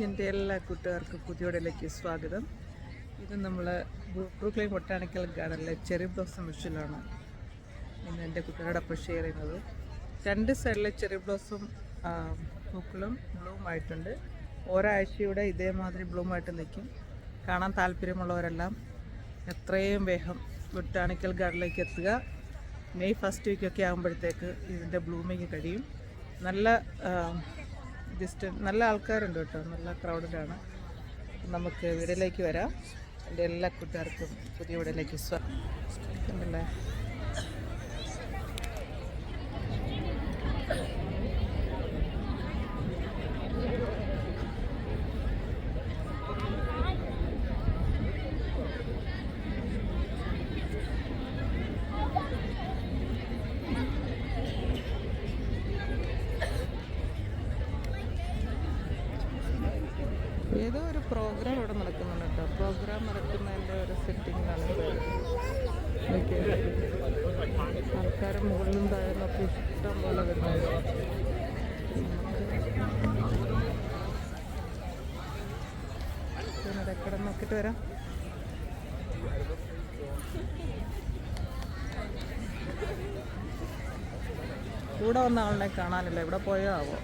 എൻ്റെ എല്ലാ കൂട്ടുകാർക്കും പുതിയോടിലേക്ക് സ്വാഗതം. ഇത് നമ്മൾ ബ്രൂക്ലിൻ ബൊട്ടാണിക്കൽ ഗാർഡനിലെ ചെറി ബ്ലോസം വിഷലാണ് ഇന്ന് എൻ്റെ കുട്ടികളോടൊപ്പം ഷെയർ ചെയ്യുന്നത്. രണ്ട് സൈഡിലെ ചെറി ബ്ലോസം പൂക്കളും ബ്ലൂമായിട്ടുണ്ട്. ഒരാഴ്ചയുടെ ഇതേമാതിരി ബ്ലൂമായിട്ട് നിൽക്കും. കാണാൻ താല്പര്യമുള്ളവരെല്ലാം എത്രയും വേഗം ബൊട്ടാണിക്കൽ ഗാർഡനിലേക്ക് എത്തുക. മെയ് ഫസ്റ്റ് വീക്കൊക്കെ ആകുമ്പോഴത്തേക്ക് ഇതിൻ്റെ ബ്ലൂമിങ് കഴിയും. നല്ല ആൾക്കാരുണ്ട് കേട്ടോ, നല്ല ക്രൗഡഡാണ്. നമുക്ക് വീടിലേക്ക് വരാം. എൻ്റെ എല്ലാ കൂട്ടുകാർക്കും പുതിയ വീടിലേക്ക് സ്വാഗതം. ഏതോ ഒരു പ്രോഗ്രാം ഇവിടെ നടക്കുന്നുണ്ട് കേട്ടോ. പ്രോഗ്രാം നടക്കുന്നതിൻ്റെ ഒരു സെറ്റിങ്ങിലാണ് ആൾക്കാർ മുകളിലും താഴെന്നൊക്കെ ഇഷ്ടം പോലെ വരുന്നത്. ഇടയ്ക്കിടെ നോക്കിയിട്ട് വരാം. കൂടെ വന്ന ആളിനെ കാണാനില്ല, ഇവിടെ പോയോ ആവോ.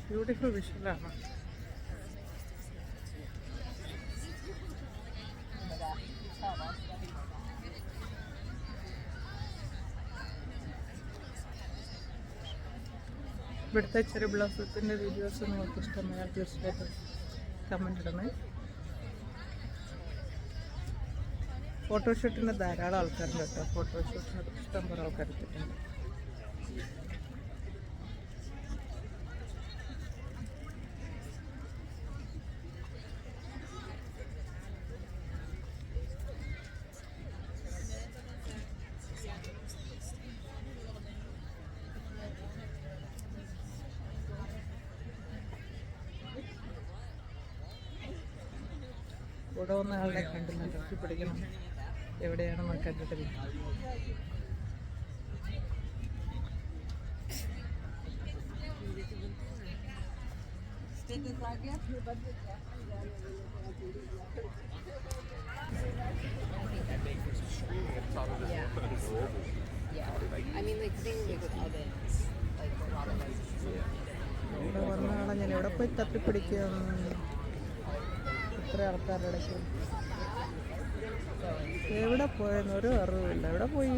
ബ്യൂട്ടിഫുൾ വിഷ്വലാണ്. ഇവിടുത്തെ ചെറി ബ്ലോസത്തിൻ്റെ വീഡിയോസ് നിങ്ങൾക്ക് ഇഷ്ടമായാൽ തീർച്ചയായിട്ടും കമൻ്റ് ഇടണേ. ഫോട്ടോഷൂട്ടിന് ധാരാളം ആൾക്കാരുണ്ട് കേട്ടോ. ഫോട്ടോഷൂട്ടിന് ഇഷ്ടം പോലെ ആൾക്കാർ എത്തിയിട്ടുണ്ട്. കൂടെ വന്ന ആളെ കണ്ടില്ല, തപ്പി പിടിക്കണം എവിടെയാണെന്ന് കണ്ടിട്ടില്ല. ഇവിടെ വന്ന ആളെ ഞാൻ എവിടെ പോയി തപ്പിപ്പിടിക്കുക. ഇത്ര ആൾക്കാരുടെ ഇടയ്ക്ക് എവിടെ പോയെന്ന് ഒരു അറിവില്ല. എവിടെ പോയി?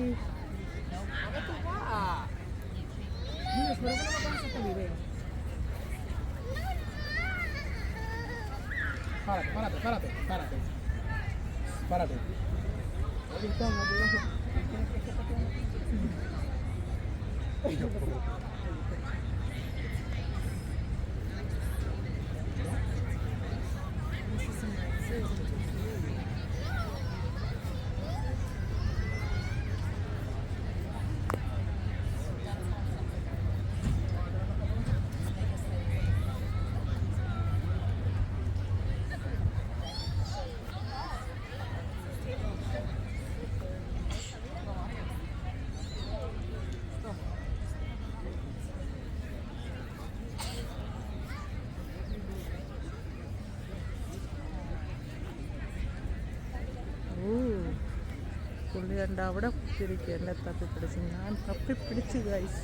കണ്ട അവിടെ കുത്തിരിക്കുക, എന്നെ തപ്പിപ്പിടിച്ച്. ഞാൻ തപ്പിപ്പിടിച്ച് ഗൈസ്,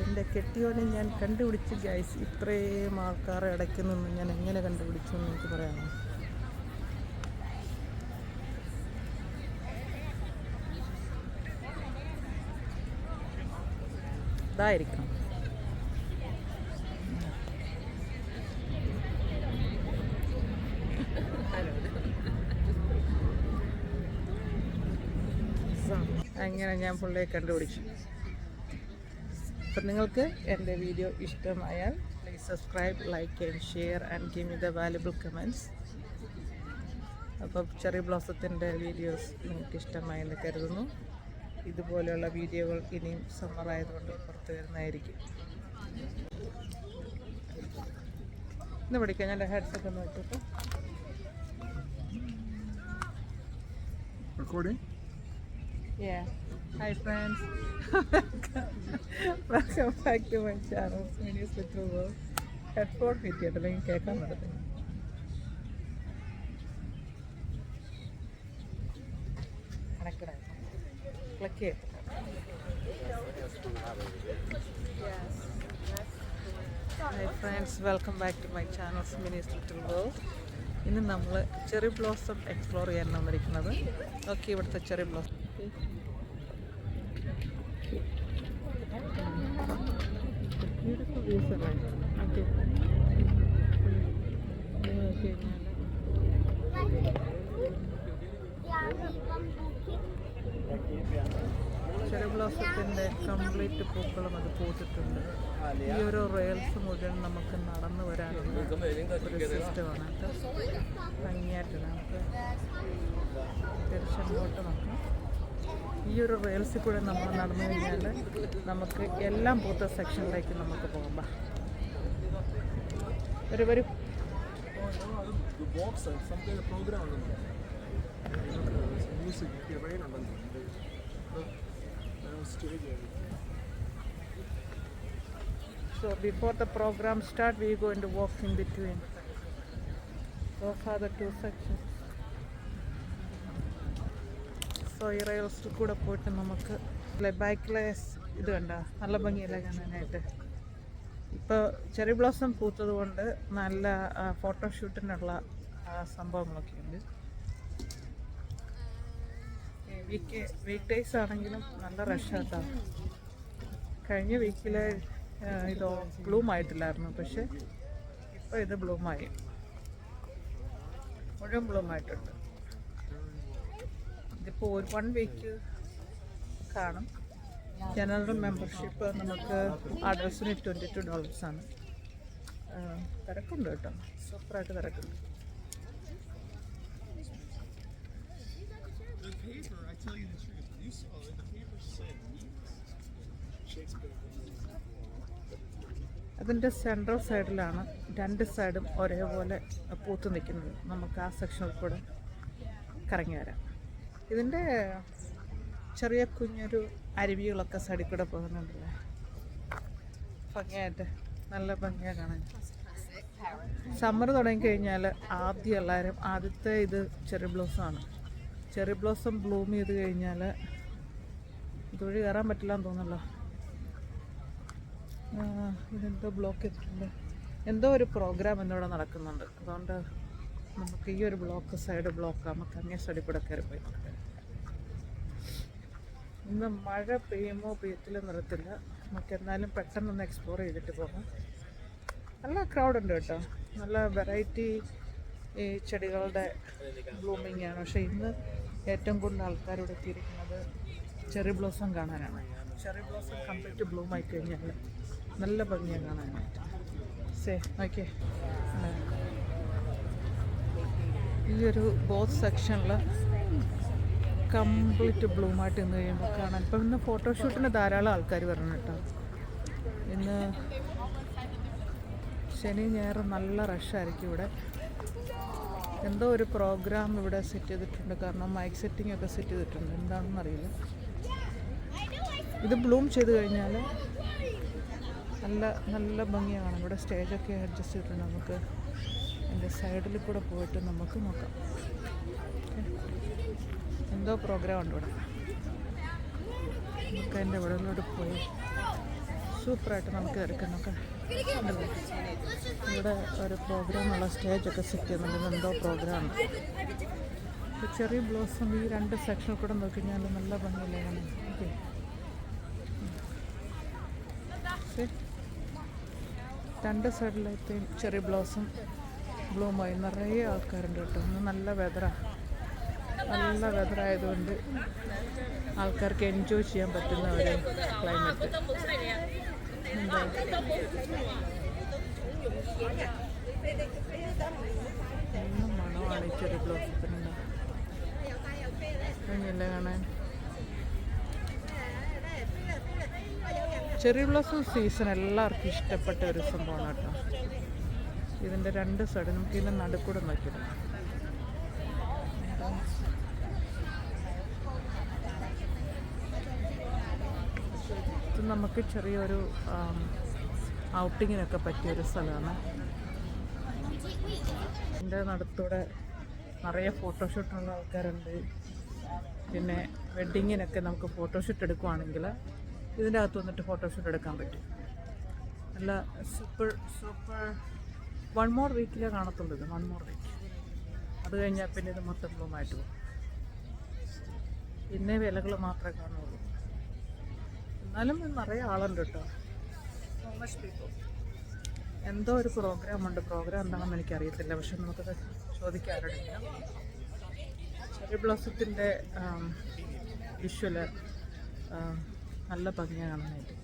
എൻ്റെ കെട്ടിയോനെ ഞാൻ കണ്ടുപിടിച്ച് ഗൈസ്. ഇത്രയും ആൾക്കാരെ ഇടയ്ക്ക് നിന്ന് ഞാൻ എങ്ങനെ കണ്ടുപിടിച്ചു എന്ന് എനിക്ക് പറയാമോ? ഇതായിരിക്കണം. അങ്ങനെ ഞാൻ പുള്ളിയെ കണ്ടുപിടിച്ചു. അപ്പം നിങ്ങൾക്ക് എൻ്റെ വീഡിയോ ഇഷ്ടമായാൽ please subscribe, like and share and give me the valuable comments. അപ്പം ചെറി ബ്ലോസത്തിൻ്റെ വീഡിയോസ് നിങ്ങൾക്ക് ഇഷ്ടമായെന്ന് കരുതുന്നു. ഇതുപോലെയുള്ള വീഡിയോകൾ ഇനിയും സമ്മറായതുകൊണ്ട് പുറത്ത് വരുന്നതായിരിക്കും. ഇന്ന് പഠിക്കാം. ഞാൻ ഹെഡ്സെറ്റ് ഒന്ന് വെച്ചിട്ട് recording. Yeah. Hi friends. Welcome back to my channel. Videos with the world. Headphone fit ചെയ്തില്ലെങ്കിൽ കേൾക്കാൻ പറ്റത്തില്ല. കണക്റ്റഡ് ആയി. ക്ലിക്ക് ചെയ്ത്. Hi friends, welcome back to my channel Mini's Little World. ഇന്ന് നമ്മൾ ചെറി ബ്ലോസം എക്സ്പ്ലോർ ചെയ്യാനാണ് വന്നിരിക്കുന്നത്. ഓക്കെ, ഇവിടുത്തെ ചെറി ബ്ലോസം ബ്യൂട്ടിഫുൾ വ്യൂസ് അല്ലേ? ഓക്കെ, ചെറി ബ്ലോസത്തിൻ്റെ കംപ്ലീറ്റ് പൂക്കളും അത് പൂത്തിട്ടുണ്ട്. ഈ ഒരു റെയിൽസ് മുഴുവൻ നമുക്ക് നടന്നു വരാനുള്ള ഒരു സിസ്റ്റമാണ്. ഭംഗിയായിട്ട് നമുക്ക് തിരിച്ചങ്ങോട്ട് നോക്കാം. ഈ ഒരു റെയിൽസിൽ കൂടെ നമ്മൾ നടന്നു കഴിഞ്ഞാൽ നമുക്ക് എല്ലാം പൂത്ത സെക്ഷനിലേക്ക് നമുക്ക് പോകാം. ഒരു So before the program start, we are going to walk in between. Those are the two sections. So ഈ റെയിൽസിൽ കൂടെ പോയിട്ട് നമുക്ക് ബാക്കിലെ ഇത് കണ്ട നല്ല ഭംഗിയല്ല കാണാനായിട്ട്. ഇപ്പോൾ ചെറി ബ്ലോസം പൂത്തത് കൊണ്ട് നല്ല ഫോട്ടോഷൂട്ടിനുള്ള സംഭവങ്ങളൊക്കെ ഉണ്ട്. വീക്ക് ഡേയ്സ് ആണെങ്കിലും നല്ല റഷാട്ടോ. കഴിഞ്ഞ വീക്കിലെ ഇത് ബ്ലൂം ആയിട്ടില്ലായിരുന്നു, പക്ഷെ ഇപ്പോൾ ഇത് ബ്ലൂമായി, മുഴുവൻ ബ്ലൂമായിട്ടുണ്ട്. ഇതിപ്പോൾ 1 വീക്ക് കാണും. ജനറൽ മെമ്പർഷിപ്പ് നമുക്ക് അഡൽസിന് $22 തിരക്കുണ്ട് കേട്ടോ, സൂപ്പറായിട്ട് തിരക്കുണ്ട്. അതിൻ്റെ സെൻട്രൽ സൈഡിലാണ് 2 സൈഡും ഒരേപോലെ പൂത്ത് നിൽക്കുന്നത്. നമുക്ക് ആ സെക്ഷനിൽ കൂടെ കറങ്ങി വരാം. ഇതിൻ്റെ ചെറിയ കുഞ്ഞൊരു അരുവികളൊക്കെ സൈഡിൽ കൂടെ പോകുന്നുണ്ടല്ലേ, ഭംഗിയായിട്ട് നല്ല ഭംഗിയാണ് കാണാൻ. സമ്മർ തുടങ്ങിക്കഴിഞ്ഞാൽ ആദ്യം എല്ലാവരും ആദ്യത്തെ ഇത് ചെറി ബ്ലോസമാണ്. ചെറി ബ്ലോസം ബ്ലൂം ചെയ്ത് കഴിഞ്ഞാൽ ഇതുവഴി കയറാൻ പറ്റില്ല എന്ന് തോന്നല്ലോ. ഇതെന്തോ ബ്ലോക്ക് ചെയ്തിട്ടുണ്ട്. എന്തോ ഒരു പ്രോഗ്രാം എന്നിവിടെ നടക്കുന്നുണ്ട്. അതുകൊണ്ട് നമുക്ക് ഈ ഒരു സൈഡ് ബ്ലോക്ക് നമുക്ക് അങ്ങേ സൈഡിൽ കൂടെ കയറി പോയി നോക്കാം. ഇന്ന് മഴ പെയ്യുമോ പെയ്യത്തില്ല നിർത്തില്ല. നമുക്ക് എന്നാലും പെട്ടെന്നൊന്ന് എക്സ്പ്ലോർ ചെയ്തിട്ട് പോകാം. നല്ല ക്രൗഡുണ്ട് കേട്ടോ, നല്ല വെറൈറ്റി ഈ ചെടികളുടെ ബ്ലൂമിങ് ആണ്. പക്ഷേ ഇന്ന് ഏറ്റവും കൂടുതൽ ആൾക്കാരിവിടെ എത്തിയിരിക്കുന്നത് ചെറി ബ്ലോസം കാണാനാണ്. ചെറി ബ്ലോസം കംപ്ലീറ്റ് ബ്ലൂം ആയി കഴിഞ്ഞാൽ നല്ല ഭംഗിയാണ് കാണാനായിട്ട്. ഓക്കെ, ഈ ഒരു ബോത്ത് സെക്ഷനിൽ കംപ്ലീറ്റ് ബ്ലൂമായിട്ട് നിന്ന് കഴിയുമ്പോൾ കാണാൻ. ഇപ്പം ഇന്ന് ഫോട്ടോഷൂട്ടിന് ധാരാളം ആൾക്കാർ വരണം കേട്ടോ. ഇന്ന് ശനി ഞായറും നല്ല റഷായിരിക്കും ഇവിടെ. എന്തോ ഒരു പ്രോഗ്രാം ഇവിടെ സെറ്റ് ചെയ്തിട്ടുണ്ട്, കാരണം മൈക്ക് സെറ്റിംഗ് ഒക്കെ സെറ്റ് ചെയ്തിട്ടുണ്ട്. എന്താണെന്ന് അറിയില്ല. ഇത് ബ്ലൂം ചെയ്ത് കഴിഞ്ഞാൽ നല്ല നല്ല ഭംഗിയാണ്. ഇവിടെ സ്റ്റേജൊക്കെ അഡ്ജസ്റ്റ് ചെയ്തിട്ടുണ്ട്. നമുക്ക് എൻ്റെ സൈഡിൽ കൂടെ പോയിട്ട് നമുക്ക് നോക്കാം. എന്തോ പ്രോഗ്രാം ഉണ്ട് ഇവിടെ. നമുക്ക് അതിൻ്റെ ഇവിടെയോട്ട് പോയി സൂപ്പറായിട്ട് നമുക്ക് എടുക്കാം. നോക്കാം ഇവിടെ ഒരു പ്രോഗ്രാമുള്ള സ്റ്റേജൊക്കെ സെറ്റ് ചെയ്യുന്നുണ്ട്. എന്തോ പ്രോഗ്രാമാണ്. ചെറിയ ബ്ലോസം ഈ 2 സെക്ഷനിൽ കൂടെ നോക്കി കഴിഞ്ഞാൽ നല്ല ഭംഗിയില്ലേ കാണാൻ. ഓക്കെ, രണ്ട് സൈഡിലായിട്ട് ചെറിയ ബ്ലോസം ബ്ലൂമായി നിറയെ ആൾക്കാരുണ്ട് കേട്ടോ. ഇന്ന് നല്ല വെതറായതുകൊണ്ട് ആൾക്കാർക്ക് എൻജോയ് ചെയ്യാൻ പറ്റുന്ന ഒരു ക്ലൈമറ്റ്. എന്താ നല്ല മണമാണ് ഈ ചെറിയ ബ്ലോസത്തിനുണ്ട്. കഴിഞ്ഞില്ല കാണാൻ. ചെറിയ ബ്ലോസം സീസൺ എല്ലാവർക്കും ഇഷ്ടപ്പെട്ട ഒരു സംഭവമാണ് കേട്ടോ. ഇതിൻ്റെ 2 സൈഡ് നമുക്ക് ഇതിൻ്റെ നടുക്കൂടെ നോക്കിയിടാം. ഇത് നമുക്ക് ചെറിയൊരു ഔട്ടിങ്ങിനൊക്കെ പറ്റിയൊരു സ്ഥലമാണ്. ഇതിൻ്റെ നടുത്തൂടെ നിറയെ ഫോട്ടോഷൂട്ടുള്ള ആൾക്കാരുണ്ട്. പിന്നെ വെഡ്ഡിങ്ങിനൊക്കെ നമുക്ക് ഫോട്ടോഷൂട്ട് എടുക്കുവാണെങ്കിൽ ഇതിൻ്റെ അകത്ത് വന്നിട്ട് ഫോട്ടോഷൂട്ട് എടുക്കാൻ പറ്റും. നല്ല സൂപ്പർ 1 more വീക്കിലേ കാണത്തുള്ളൂ. ഇത് 1 more വീക്ക്. അത് കഴിഞ്ഞാൽ പിന്നെ ഇത് മൊത്തം ബ്ലൂമായിട്ട് പോകും. പിന്നെ വിലകൾ മാത്രമേ കാണുള്ളൂ. എന്നാലും നിറയെ ആളുണ്ട് കേട്ടോ. So much people. എന്തോ ഒരു പ്രോഗ്രാം എന്താണെന്ന് എനിക്കറിയത്തില്ല. പക്ഷെ നമുക്കത് ചോദിക്കാറുണ്ട്. ചെറിയ ബ്ലോസത്തിൻ്റെ വിഷ്വല് നല്ല ഭംഗിയാണ് കാണാനായിട്ട്.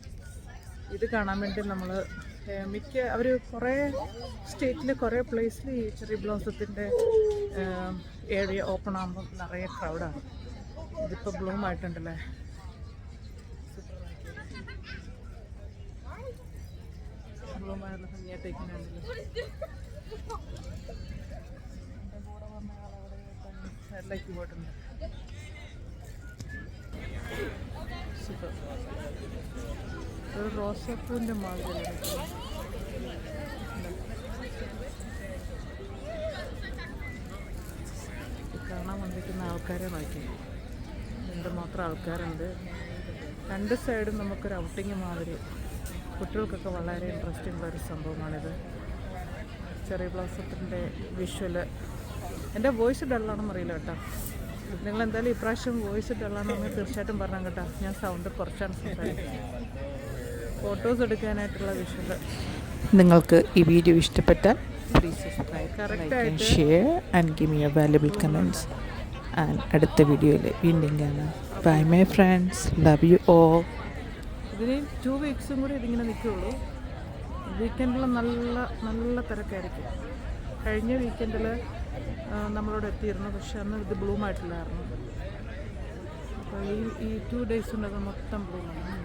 ഇത് കാണാൻ വേണ്ടി നമ്മൾ അവർ കുറേ സ്റ്റേറ്റിൽ കുറേ പ്ലേസിൽ ഈ ചെറിയ ബ്ലോസത്തിൻ്റെ ഏരിയ ഓപ്പൺ ആകുമ്പോൾ നിറയെ ക്രൗഡാണ്. ഇതിപ്പോൾ ബ്ലൂം ആയിട്ടുണ്ടല്ലേ. ബ്ലൂമായുള്ള ഭംഗിയായിട്ടേക്കുന്നുണ്ടല്ലോ. എൻ്റെ കൂടെ വന്ന ആളവിടെ സൈഡിലേക്ക് പോയിട്ടുണ്ട്. സൂപ്പർ. ഒരു റോസാപ്പൂവിൻ്റെ മാതിരി കാണാൻ വന്നിരിക്കുന്ന ആൾക്കാരെ നോക്കി. എന്തുമാത്രം ആൾക്കാരുണ്ട്. 2 സൈഡും നമുക്കൊരു ഔട്ടിങ് മാതിരി. കുട്ടികൾക്കൊക്കെ വളരെ ഇൻട്രസ്റ്റിംഗ് ഉള്ളൊരു സംഭവമാണിത്. ചെറിയ ബ്ലോസത്തിൻ്റെ വിഷ്വല്. എൻ്റെ വോയിസ് ഡള്ളാണെന്ന് അറിയില്ല കേട്ടോ. നിങ്ങളെന്തായാലും ഇപ്രാവശ്യം വോയിസ് ഡള്ളാണെന്ന് തീർച്ചയായിട്ടും പറഞ്ഞാൽ കേട്ടോ. ഞാൻ സൗണ്ട് കുറച്ചാണ് സംസാരിക്കുന്നത്. ഫോട്ടോസ് എടുക്കാനായിട്ടുള്ള വിഷ്വല്. നിങ്ങൾക്ക് ഈ വീഡിയോ ഇഷ്ടപ്പെട്ടാൽ please subscribe, like and share and give me your valuable comments. And അടുത്ത വീഡിയോയിൽ വീണ്ടും കാണാം. Bye my friends, love you all. ഇതിന് 2 വീക്സും കൂടി ഇതിങ്ങനെ നിൽക്കുകയുള്ളൂ. വീക്കെൻഡിൽ നല്ല തിരക്കായിരിക്കും. കഴിഞ്ഞ വീക്കെൻഡിൽ നമ്മളോട് എത്തിയിരുന്നു. പക്ഷെ അന്ന് ഇത് ബ്ലൂമായിട്ടില്ലായിരുന്നു. അപ്പോൾ ഈ 2 ഡേയ്സ് ഉണ്ടത് മൊത്തം ബ്ലൂമാണ്.